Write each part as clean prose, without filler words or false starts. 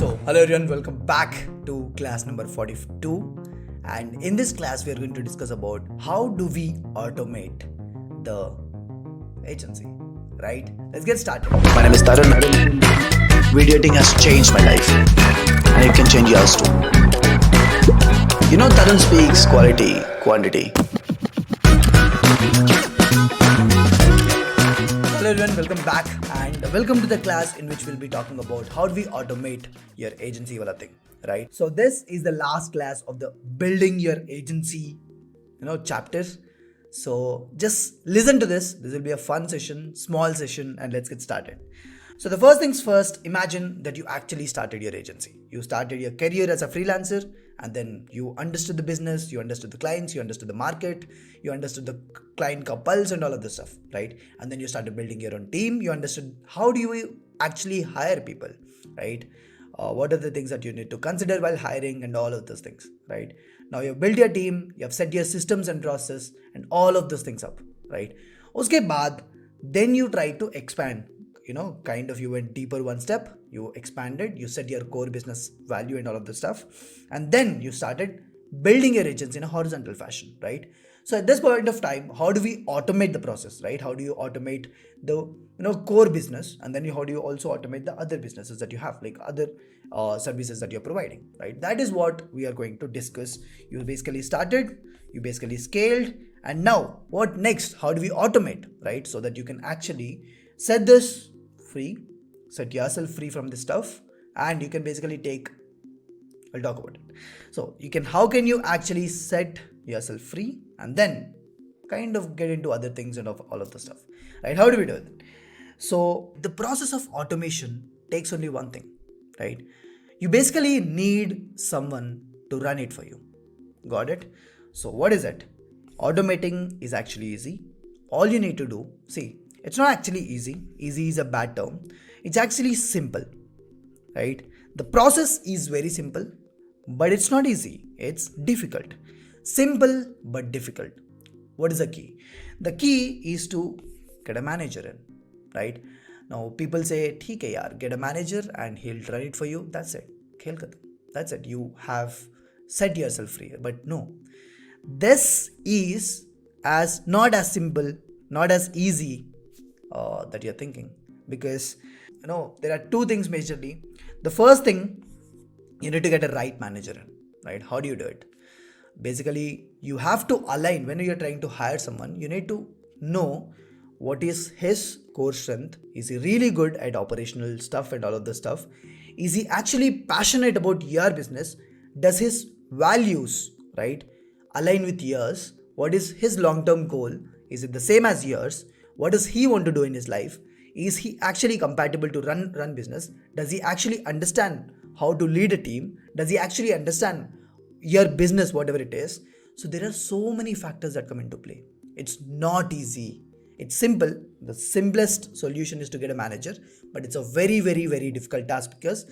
Hello everyone, welcome back to class number 42. And in this class, we are going to discuss about how do we automate the agency, right? Let's get started. My name is Tharun. Video editing has changed my life, and it can change yours too. You know, Tharun speaks quality, quantity. Hello everyone, welcome back and welcome to the class in which we'll be talking about how do we automate your agency wala thing, right? So this is the last class of the building your agency, chapter. So just listen to this. This will be a fun session, small session, and let's get started. So the first things first, imagine that you actually started your agency. You started your career as a freelancer and then you understood the business, you understood the clients, you understood the market, you understood the client pulse and all of this stuff, right? And then you started building your own team. You understood how do you actually hire people, right? What are the things that you need to consider while hiring and all of those things, right? Now you've built your team, you have set your systems and process and all of those things up, right? Uske baad, then you try to expand. You went deeper one step, you expanded, you set your core business value and all of this stuff. And then you started building your agency in a horizontal fashion, right? So at this point of time, how do we automate the process, right? How do you automate the core business? And then how do you also automate the other businesses that you have, like other services that you're providing, right? That is what we are going to discuss. You basically started, you basically scaled, and now what next? How do we automate, right? So that you can actually set this free, set yourself free from this stuff, and you can basically I'll talk about it. So how can you actually set yourself free and then kind of get into other things and all of the stuff, right? How do we do it? So the process of automation takes only one thing, right? You basically need someone to run it for you. Got it? So what is it? Automating is actually easy. All you need to do, it's not actually easy. Easy is a bad term. It's actually simple, right? The process is very simple, but it's not easy. It's difficult. Simple, but difficult. What is the key? The key is to get a manager in, right? Now, people say, "Theek hai yaar, get a manager and he'll run it for you." That's it. Khel khatam. That's it. You have set yourself free. But no, this is not as simple, not as easy that you're thinking, because there are two things majorly. The first thing, you need to get a right manager in, right? How do you do it? Basically, you have to align. When you're trying to hire someone, you need to know what is his core strength. Is he really good at operational stuff and all of the stuff? Is he actually passionate about your business? Does his values, right, align with yours? What is his long-term goal? Is it the same as yours? What does he want to do in his life? Is he actually compatible to run business? Does he actually understand how to lead a team? Does he actually understand your business, whatever it is? So there are so many factors that come into play. It's not easy. It's simple. The simplest solution is to get a manager, but it's a very, very, very difficult task because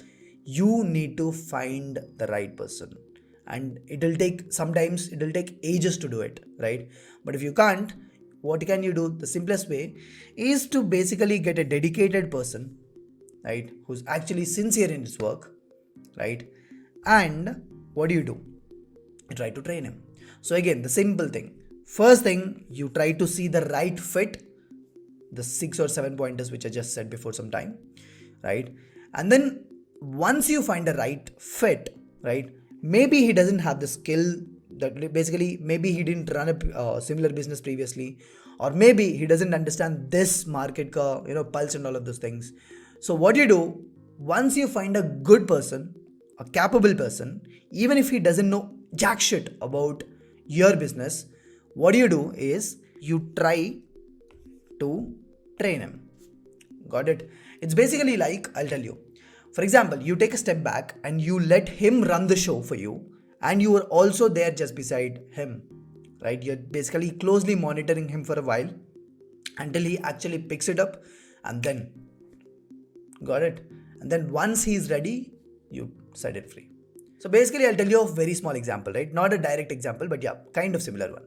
you need to find the right person. And sometimes it'll take ages to do it, right? But if you can't, what can you do? The simplest way is to basically get a dedicated person, right, who's actually sincere in his work, right? And what do? You try to train him. So again, the simple thing. First thing, you try to see the right fit, the 6 or 7 pointers which I just said before some time, right? And then once you find the right fit, right, maybe he doesn't have the skill that basically, maybe he didn't run a similar business previously, or maybe he doesn't understand this market pulse and all of those things. So what you do, once you find a good person, a capable person, even if he doesn't know jack shit about your business, what you do is you try to train him. Got it? It's basically like, I'll tell you. For example, you take a step back and you let him run the show for you, and you are also there just beside him, right? You're basically closely monitoring him for a while until he actually picks it up, and then, got it? And then once he's ready, you set it free. So basically, I'll tell you a very small example, right? Not a direct example, but yeah, kind of similar one.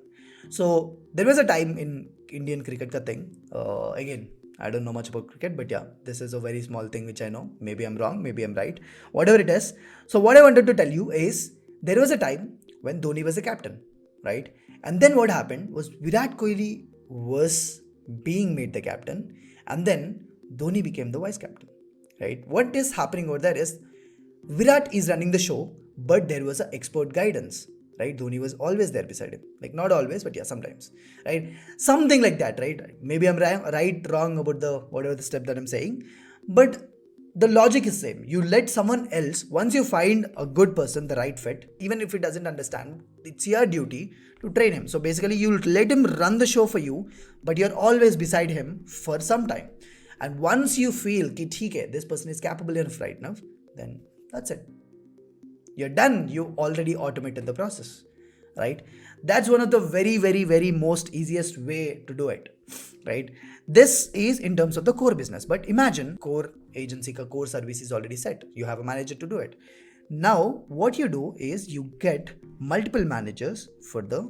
So there was a time in Indian cricket ka thing. Again, I don't know much about cricket, but yeah, this is a very small thing which I know. Maybe I'm wrong, maybe I'm right, whatever it is. So what I wanted to tell you is there was a time when Dhoni was the captain, right? And then what happened was Virat Kohli was being made the captain, and then Dhoni became the vice captain, right? What is happening over there is Virat is running the show, but there was a expert guidance, right? Dhoni was always there beside him. Like not always, but yeah, sometimes, right? Something like that, right? Maybe I'm wrong about the whatever the step that I'm saying, but the logic is same. You let someone else, once you find a good person, the right fit, even if he doesn't understand, it's your duty to train him. So basically, you'll let him run the show for you, but you're always beside him for some time. And once you feel कि ठीक है, this person is capable enough right now, then that's it. You're done. You already automated the process, right? That's one of the very most easiest way to do it, right? This is in terms of the core business. But imagine core agency ka core service is already set. You have a manager to do it. Now, what you do is you get multiple managers for the,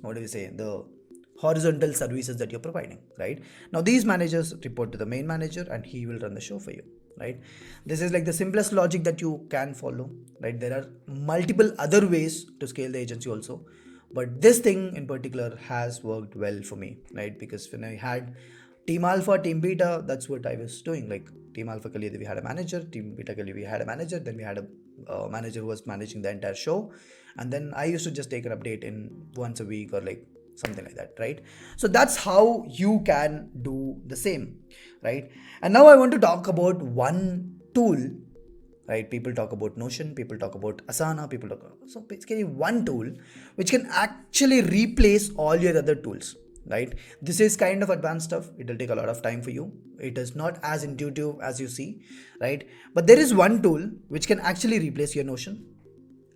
what do we say, the horizontal services that you're providing, right? Now, these managers report to the main manager and he will run the show for you, right? This is like the simplest logic that you can follow, right? There are multiple other ways to scale the agency also, but this thing in particular has worked well for me, right? Because when I had Team Alpha, Team Beta, that's what I was doing. Like Team Alpha ke liye we had a manager, Team Beta ke liye we had a manager, then we had a manager who was managing the entire show, and then I used to just take an update in once a week or like something like that, right? So that's how you can do the same, right? And now I want to talk about one tool, right? People talk about Notion, people talk about Asana, people talk about, so basically one tool which can actually replace all your other tools, right? This is kind of advanced stuff. It will take a lot of time for you. It is not as intuitive as you see, right? But there is one tool which can actually replace your Notion,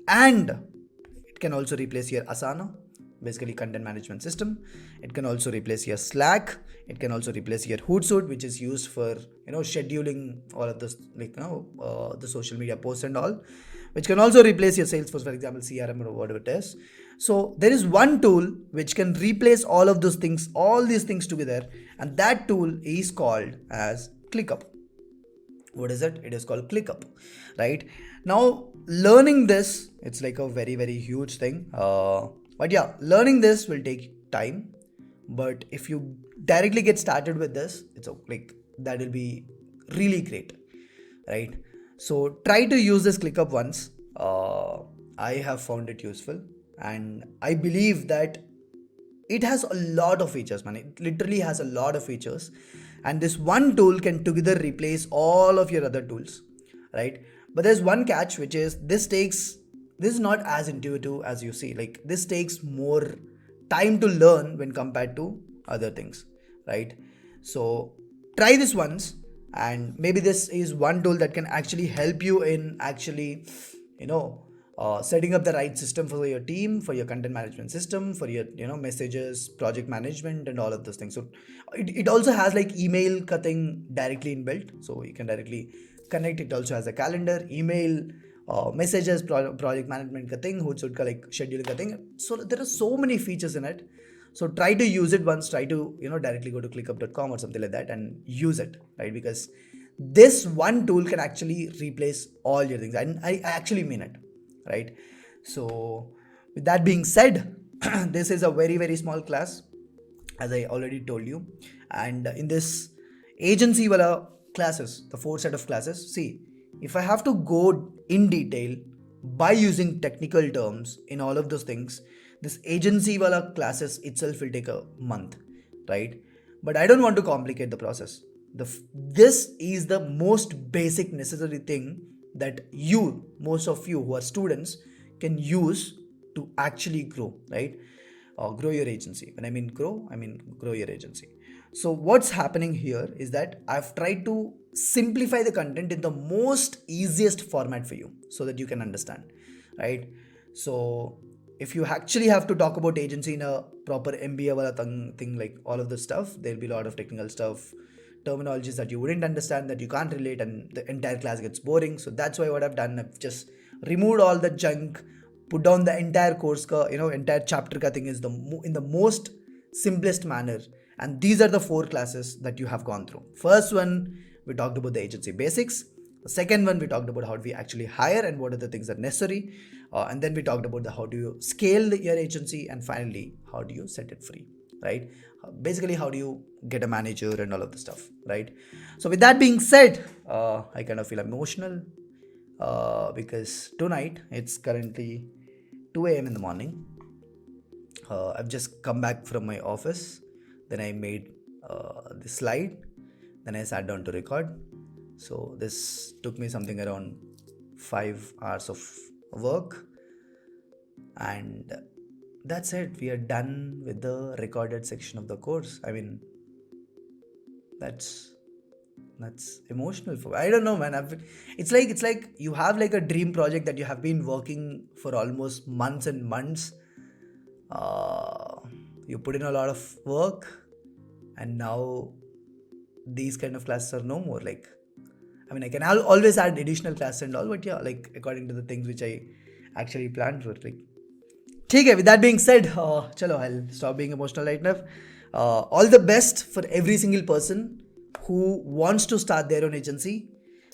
and it can also replace your Asana, basically content management system. It can also replace your Slack. It can also replace your Hootsuite, which is used for scheduling all of this, like the social media posts and all, which can also replace your Salesforce, for example, CRM or whatever it is. So there is one tool which can replace all of those things, all these things together, and that tool is called as ClickUp. What is it? It is called ClickUp, right? Now, learning this, it's like a very huge thing. But yeah, learning this will take time. But if you directly get started with this, it's like that will be really great, right? So try to use this ClickUp once. I have found it useful, and I believe that it has a lot of features, man. It literally has a lot of features, and this one tool can together replace all of your other tools, right? But there's one catch, which is this is not as intuitive as you see. Like this takes more time to learn when compared to other things, right? So try this once, and maybe this is one tool that can actually help you in actually setting up the right system for your team, for your content management system, for your messages, project management, and all of those things. So it also has like email ka thing directly inbuilt, so you can directly connect. It also has a calendar, email, messages, project management ka thing, Hootsuite ka like scheduling ka thing. So there are so many features in it. So try to use it once. Try to directly go to clickup.com or something like that and use it, right? Because this one tool can actually replace all your things, and I actually mean it, right? So with that being said, this is a very small class, as I already told you, and in this agency wala classes, the 4 set of classes, see, if I have to go in detail by using technical terms in all of those things, this agency wala classes itself will take a month, right? But I don't want to complicate the process. This is the most basic necessary thing that most of you who are students can use to actually grow, right? Grow your agency. When I mean grow your agency. So what's happening here is that I've tried to simplify the content in the most easiest format for you so that you can understand, right? So if you actually have to talk about agency in a proper MBA wala thing, like all of this stuff, there'll be a lot of technical stuff, terminologies that you wouldn't understand, that you can't relate, and the entire class gets boring. So that's why what I've done, I've just removed all the junk, put down the entire course ka, entire chapter ka thing is in the most simplest manner, And these are the 4 classes that you have gone through. First one, we talked about the agency basics. The second one, we talked about how do we actually hire and what are the things that are necessary. And then we talked about the how do you scale your agency, and finally, how do you set it free, right? Basically, how do you get a manager and all of the stuff, right? So with that being said, I kind of feel emotional because tonight it's currently 2 a.m. in the morning. I've just come back from my office. Then I made the slide. Then I sat down to record. So this took me something around 5 hours of work. And that's it. We are done with the recorded section of the course. I mean, that's emotional for me. I don't know, man. It's like you have like a dream project that you have been working for almost months and months. You put in a lot of work, and now these kind of classes are no more. Like, I mean, I can always add additional classes and all, but yeah, like according to the things which I actually planned for. Like, okay, with that being said, chalo, I'll stop being emotional right now. All the best for every single person who wants to start their own agency,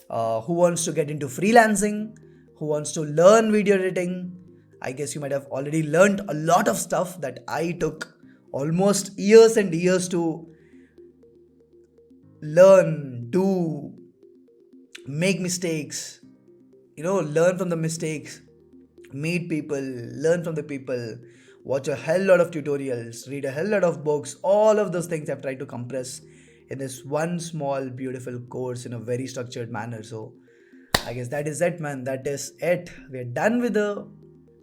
who wants to get into freelancing, who wants to learn video editing. I guess you might have already learned a lot of stuff that I took almost years and years to learn, do, make mistakes, learn from the mistakes, meet people, learn from the people, watch a hell lot of tutorials, read a hell lot of books. All of those things I've tried to compress in this one small beautiful course in a very structured manner. So I guess that is it, man. That is it. We're done with the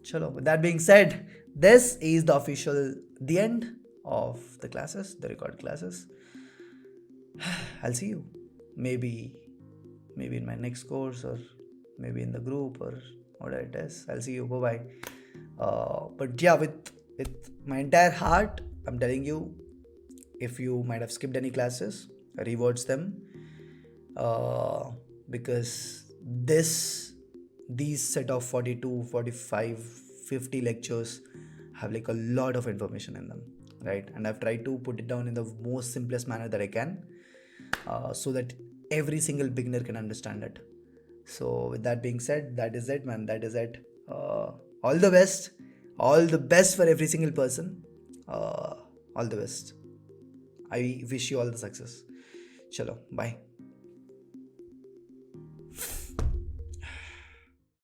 chalo. With that being said, this is the end of the classes, the recorded classes. I'll see you maybe in my next course, or maybe in the group, or whatever it is. I'll see you. Bye bye. But yeah, with my entire heart, I'm telling you, if you might have skipped any classes, rewards them, because these set of 42, 45, 50 lectures have like a lot of information in them, right? And I've tried to put it down in the most simplest manner that I can, so that every single beginner can understand it. So with that being said, that is it, man. That is it. All the best for every single person. All the best. I wish you all the success. Chalo, bye.